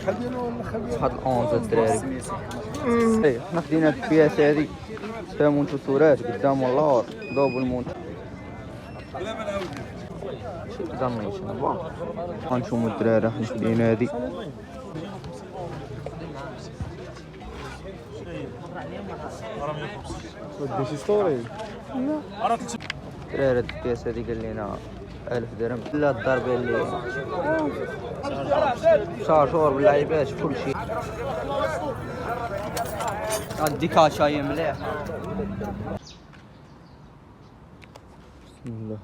واحد الأونز الدراري. اي حنا خدينا هاد البياس هادي فيها مونتوسورات قدام واللور دوبل مونت. شي اكزامينيشن بون غنشوفو الدراري حنا خدينا هادي. ودي شي ستوري الدراري هاد البياس هادي قال لينا 1000 درهم لا الضربه اللي شارجور باللعيبات كلشي. غادي كاشاي مليح. بسم الله.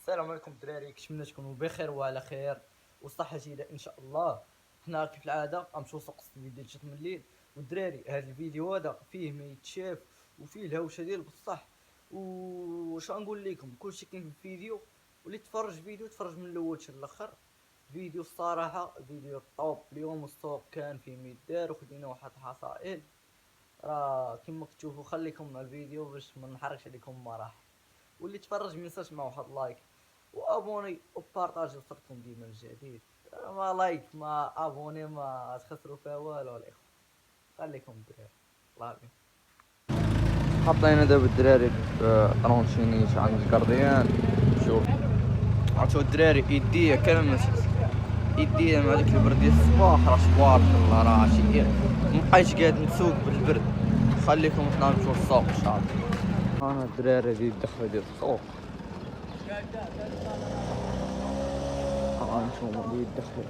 السلام عليكم الدراري، كنتمنى تكونوا بخير وعلى خير وصحه جيده ان شاء الله. حنا كيف العاده غنمشيو سوق السيدي ديال الشط من الليل. والدراري هذا الفيديو هذا فيه ما يتشاف وفيه الهوشه ديال بصح. واش غنقول لكم كلشي كاين في الفيديو، واللي تفرج فيديو تفرج من الاول حتى الاخر. فيديو الصراحه فيديو طوب. اليوم السوق كان فيه ما يدار وخدينا واحد الحصائل راه كما كتشوفوا. خليكم مع الفيديو باش ما نحرقش عليكم مراحل. واللي تفرج مينساش مع واحد لايك وابوني وبارطاجي وصلكم ديما الجديد. ما لايك ما ابوني ما تخسروا فيها والو الاخوه. خليكم الدراري الله يعين. حطينا دابا الدراري طرونشينيش عند الكارديان. شوف عرفتوا الدراري يديا كلمة يديا مع داك البرد ديال الصباح راه تبارك الله راه شي مبقيتش قاعد نسوق بالبرد. خليكم حنا نمشيو للسوق ان شاء الله. انا الدراري ديال الدخله ديال السوق نشوفو ديال الدخله.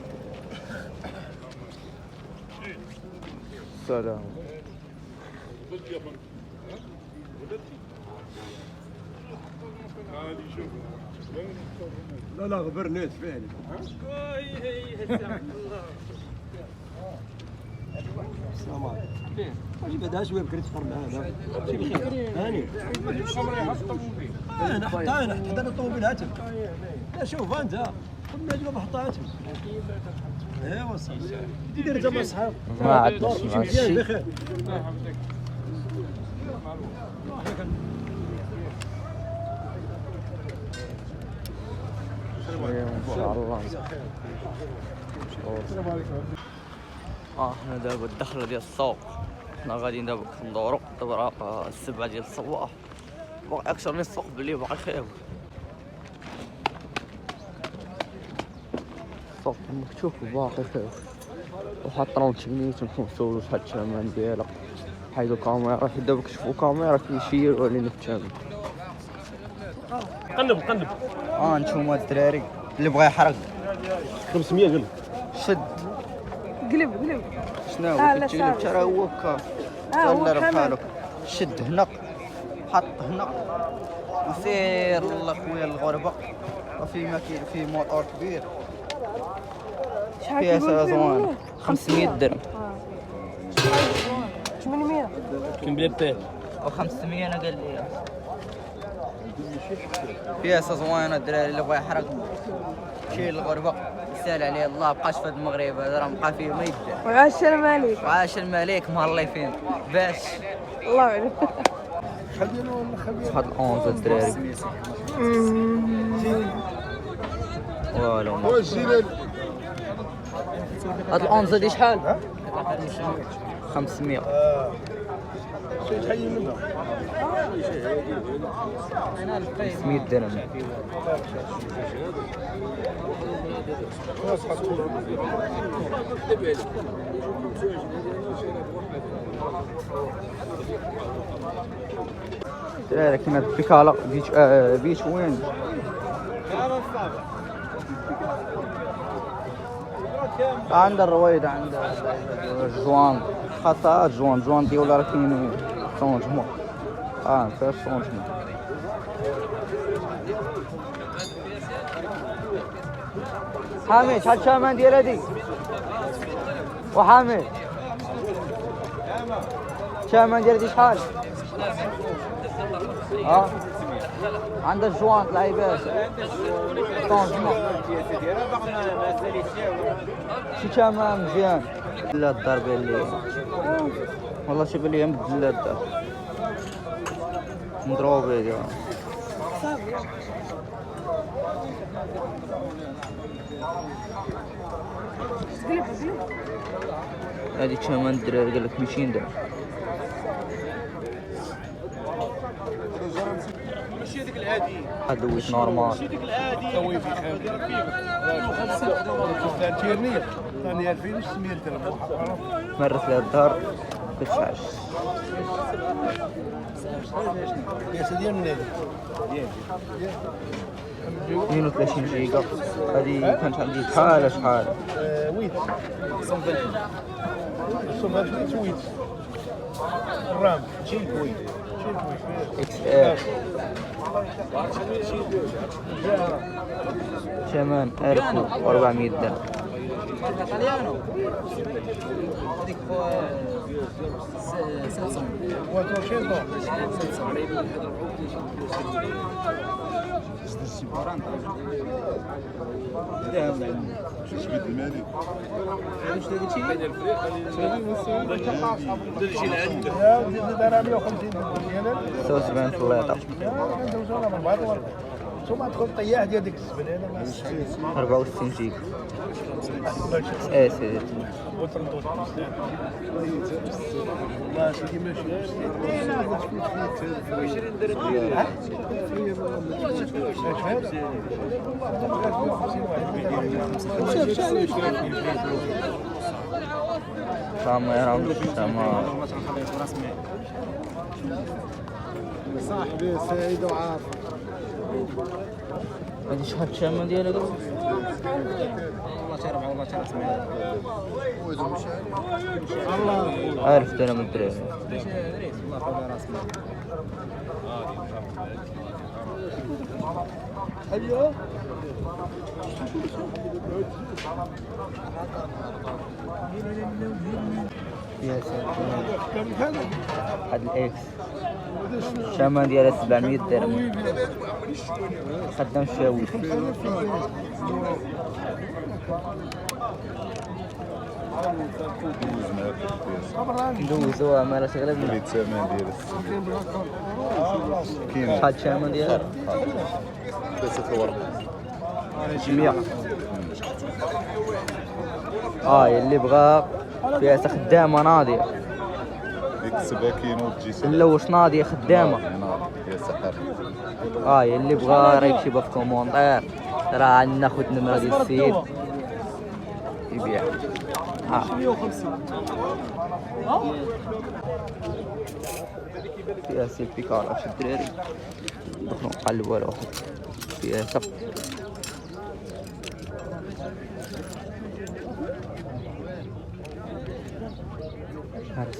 السلام لا غبرنيت فعلا. السلام عليكم. واش بعدا شويه بكري تفطر معانا؟ شي بخير هاني. انا حتى الطوموبيل هاتم. لا شوف انت خذ من هاد محطاتهم. ايوا صافي دير انت مع الصحاب. ما عندناش مزيان بخير. ان شاء الله. حنا دابا الدخله ديال السوق. حنا غاديين دابا ندورو دابا راه 7 ديال الصباح. باقي اكثر من السوق بلي باقي خايب. السوق مفتوح وباقي خايب. واحد طرونشينيت نسولو شحال الثمن ديالها. حيدو كاميرا حيت دابا كشفو كاميرا كيشيرو علينا الثمن. قلب نتوما الدراري اللي بغا يحرق 500 قلب. شد قلب شنو كتقلب ترى هو هكا تالا بحالك. شد هنا حط هنا وسير لخويا الغربه. وفي ما كاين فيه موطور كبير فيها زوانه 500 درهم. 800 كم بلاتيه و500 انا قال لي فيها زوانه الدراري اللي بغا يحرق شي الغربه يسال عليه الله. بقاش في هذا المغرب هذا راه بقى فيه ما يدار. وعاش الملك وعاش الملك مهلي فين باش الله يعلم. واحد الأونز الدراري. والو هاد الأونز هادي شحال؟ 500. شحال منها 500 درهم. الدراري كاينه بيكالا بيش وين عند الرويد عند جوان خاصة جوان ديال راه كاين شونجمون. فيها شونجمون. حامد شحال الثمن ديال هادي؟ وحامد الثمن ديال هادي شحال؟ ها عندك جوانت لعيبات طونجمون شي تمام مزيان. لا الضربه اللي والله شوف لي مبدل الدار مضروبه ديال هذيك ثمن الدراري قال لك 200 درهم. ماشي هذيك العادي، هاد دويت نورمال. ماشي هذيك العادي. سوي في خير تيرنير ثاني 2600 درهم. مرت لها الدار كتشعش. يا ديال النادي 32 جيجا. هذه كانت عندي شحال ويت صوفات ويت الرام جيب ويت اكس ار ثمن 1400 درهم. سوسبان في الليطة ثم تدخل طياح ديال ديك الزبل 64 جيجا. ايه سيدي والله سيدي ماشي 20 درهم كاميرا تمام. صاحبي سعيد وعارف هادي شحال الثمن ديالها دابا؟ والله ترى 4 والله ترى 800 1000 درهم الدراري. الله خويا راس مال ايوه يا ساتر هاد الاكس الثمن ديالها 700 درهم. خدام شاوي ندوزوها مالا تغلبنا. الثمن ديال شحال الثمن ديالها؟ 100. اللي بغا فيها خدامه ناضيه. ديك 7 كيلو تجي لا واش ناضيه خدامه. يا سحر. اللي بغا راه يكتبها في كومونتير. راه عندنا خوت النمره ديال السيد يبيع. 150 فيها سيل بيكار واش الدراري دخلوا نقلبوا على واحد فيها سق. هرس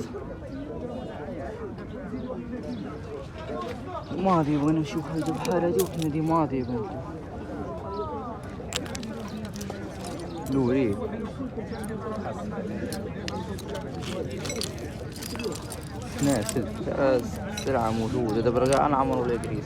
ماضي بغينا نشوف هيدا بحال هادي وحنا دي ماضي بنت نوري ناس السلعة موجودة دابا رجع نعمرو ولا كريس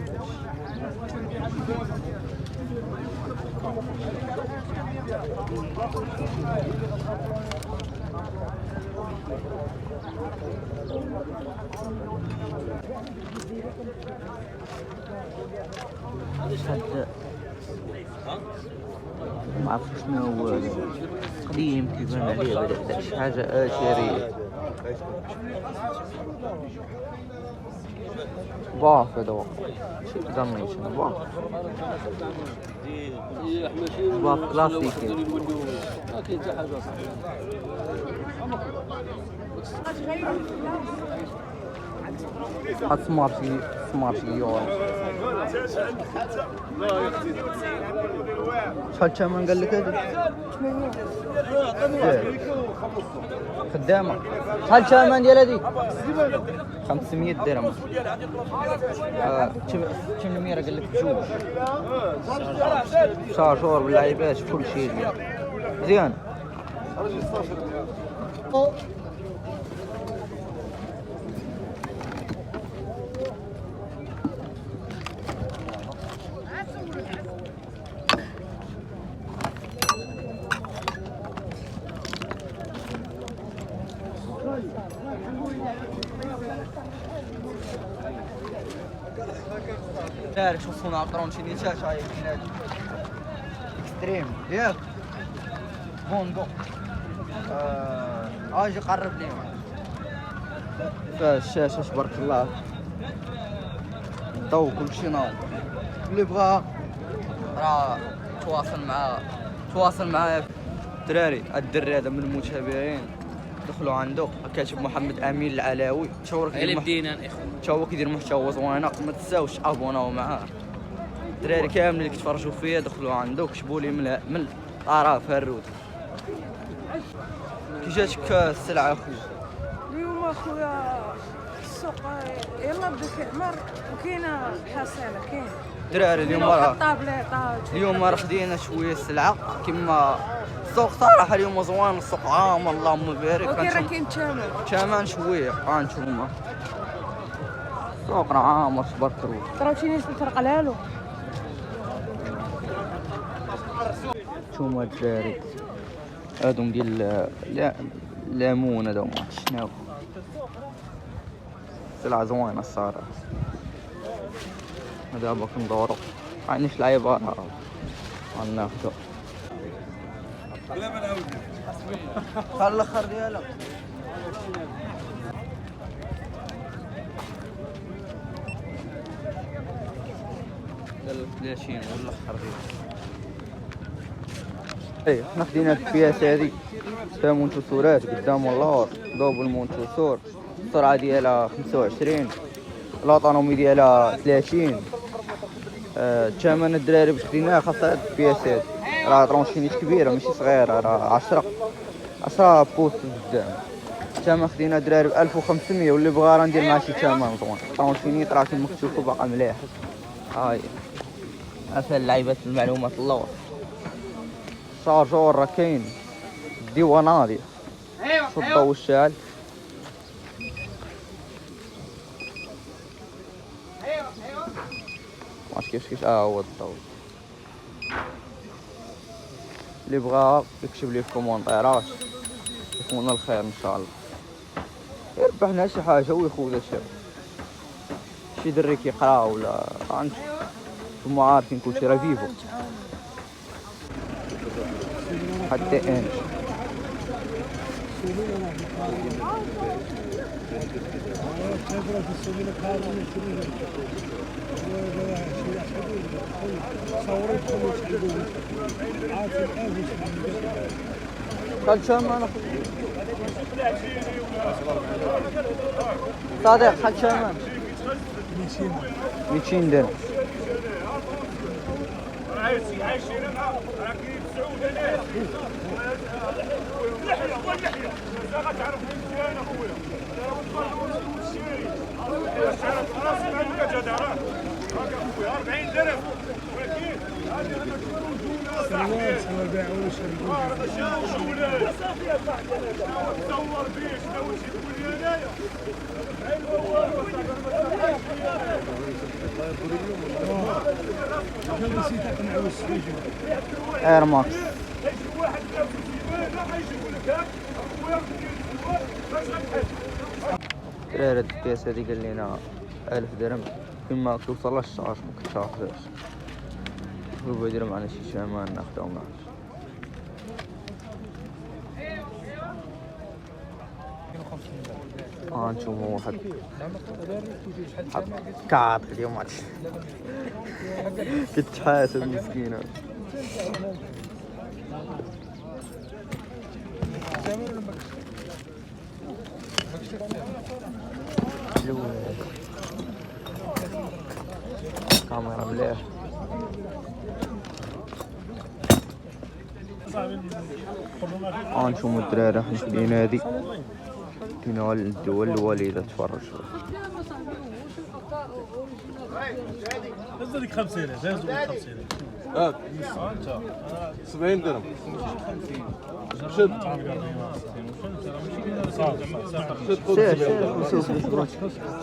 هاد ما عرفت شنو هو قديم كيبان عليه بدأت شي حاجة آشرية باف هذا شي داميشن باف باف كلاسيكي ما كاين حتى حاجه حط سمارشي يورو شحال الثمن قال لك هذا؟ 800 خدامة شحال الثمن ديال هذيك؟ 500 درهم 800 قال لك بجوج شارجور باللعيبات كل شيء مزيان تعرف شو صنع طرونشينيتات هاي بنادم اكستريم ياك بونغو اجي قرب لي فالشاشة تبارك الله الضوء كلشي ناض اللي بغا راه تواصل معايا الدراري الدري هذا من المتابعين دخلوا عنده كاتب محمد امين العلاوي تا هو كيدير محتوى زوينه ما تنساوش ابوناو معاه الدراري كامل اللي كيتفرجوا فيا دخلوا عنده كتبوا لي من طرف هالرود كي جاتك السلعه اخويا اليوم اخويا السوق يلا بدا كيعمر وكاينه حصيله كاين الدراري اليوم راه خدينا شويه السلعه كما السوق صراحه اليوم زوين السوق عام اللهم بارك وكاين راه كاين تمن شويه هانتوما السوق راه عامر تبارك الله تراو شي ناس ترق لالو نتوما الدراري هادو ديال الليمون هذا ما شناهو سلعه زوينه الصراحه دابا كندورو عندي العيبه غناخدو خلي الاخر ديالك ديال 30 ولا الاخر ديالك اي حنا خدينا هاد البياس هادي فيها مونتوسورات قدام واللور دوبل مونتوسور السرعه ديالها 25 الاوتونومي ديالها 30 الثمن الدراري باش خديناها خاصها هاد البياس هادي راه طرونشينيت كبيره ماشي صغيره راه 10 بوست قدام الثمن خدينا الدراري ب 1500 واللي بغا راه ندير معاه شي ثمن زوين طرونشينيت راه كيما كتشوفوا باقا مليح هاي هاكا اللعيبات المعلومات اللور شارجور راه كاين الديوان ناضي شو الضو الشاعل ماعرفتش كيفاش هو الضو اللي بغا يكتب لي في كومونطيرات يكون الخير ان شاء الله يربحنا شي حاجه ويخوض شي دري كيقرا ولا نتوما عارفين كلشي راه فيفو حتى انت قال شو ما صادق خد شو ما 200 درهم اير ماكس دراري الكاس هادي قال لينا 1000 درهم كما توصلش الشارج ما كتشارجاش هو يدير معنا شي شامان ناخدو معاه نشوفو واحد كعب اليوم هادشي كتحاسب مسكينة كاميرا مليح نشوفو الدراري حنا شدينا هادي كاينه الدول الوالده تفرج هز لك 50,000 هز لك 50,000 70 درهم شد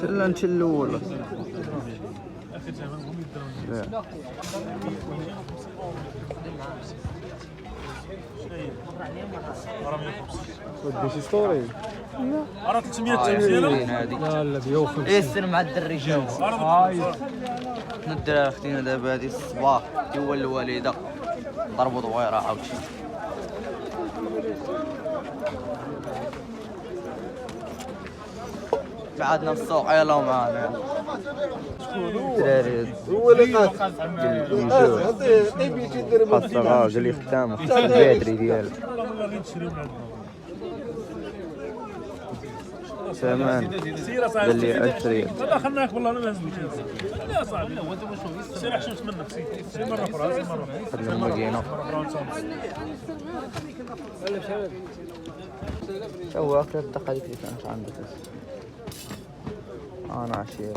شد نشل الاول ودي شي ستوري راه 300 لا لا لا لا 150 يسر مع الدري جاو حنا الدراري خدينا دابا هادي الصباح هو الوالده ضربوا دويره عاوتاني. بعدنا السوق يلا معانا الدراري هو اللي قاس خاصة قال لي ختامه البادري ديالو سامان قال لي أشري لا خلناك والله انا لازم لا صاحبي لا هو انت واش سير حشمت منك سير مره اخرى سير مره خدنا الماكينة هو آخر الدقائق اللي كانت عندك أنا عشير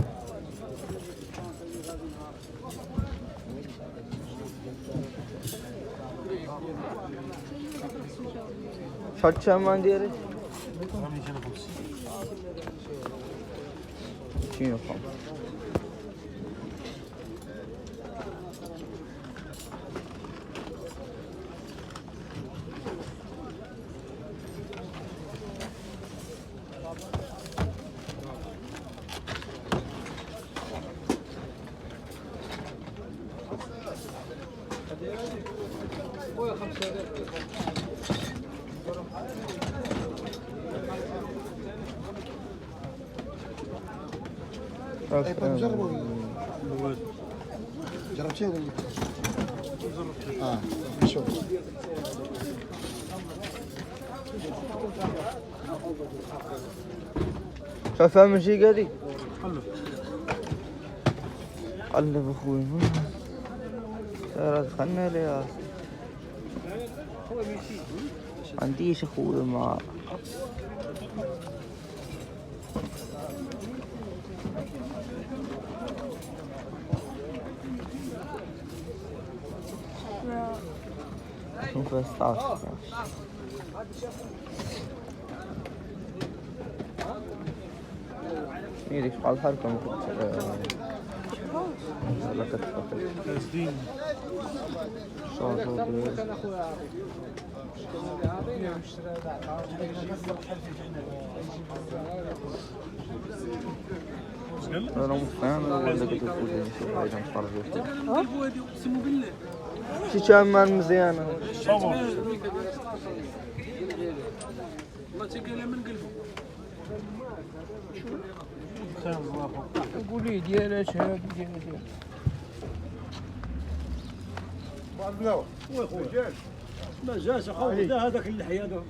شات شامان ديالي شنو خمس جربتيه ولا شوف شايفها من شي قادي قلب اخوي دخلنا لي عنديش اخوي مع شوف بس يديك شحال الحركة ما كنت لا كتفكر انا متفاهم ولا كتقول لي شي حاجه نتفرجوا شي تامان مزيانه قولي ديالها شهاد ديالها ما جاش اخويا دا هذاك اللحيه هذا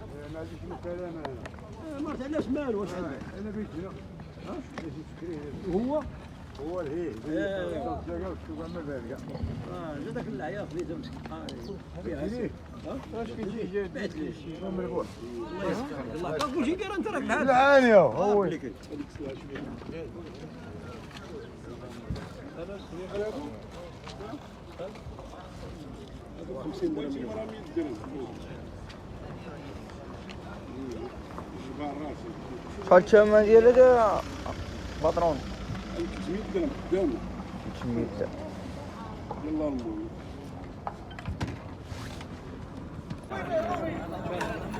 مرت علاش مالو واش انا بيت هو الهيه جا داك اللحيه خديته مسكين واش كيجي بعت لي مربوح الله يسخر كلشي داير انت راك بحال العانية هو شحال الثمن ديال هذا بطرون 300 درهم قدامنا 300 درهم يلا المهم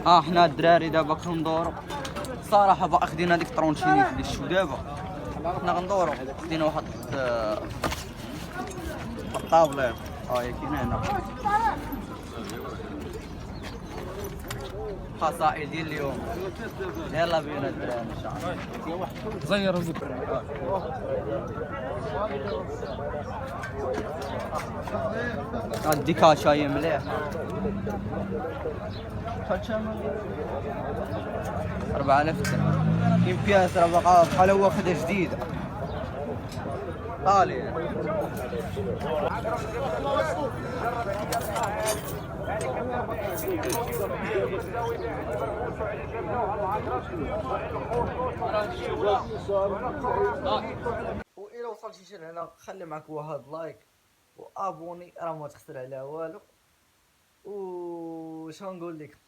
حنا الدراري دابا كندورو صراحه باقي خدينا هذيك طرونشيني اللي شفتو دابا حنا غندورو خدينا واحد الطابله هي كاينه هنا خصائل ديال اليوم يلا بينا الدراري ان شاء الله زير الذكر الديكا شاي مليح 4000 درهم كاين بياس راه باقا بحال هو خدا جديده طالي وإلا وصلتي شي لهنا خلي معك واحد لايك وابوني راه ما تخسر عليها والو وش نقول لك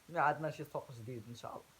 ما عندنا شي سوق جديد ان شاء الله.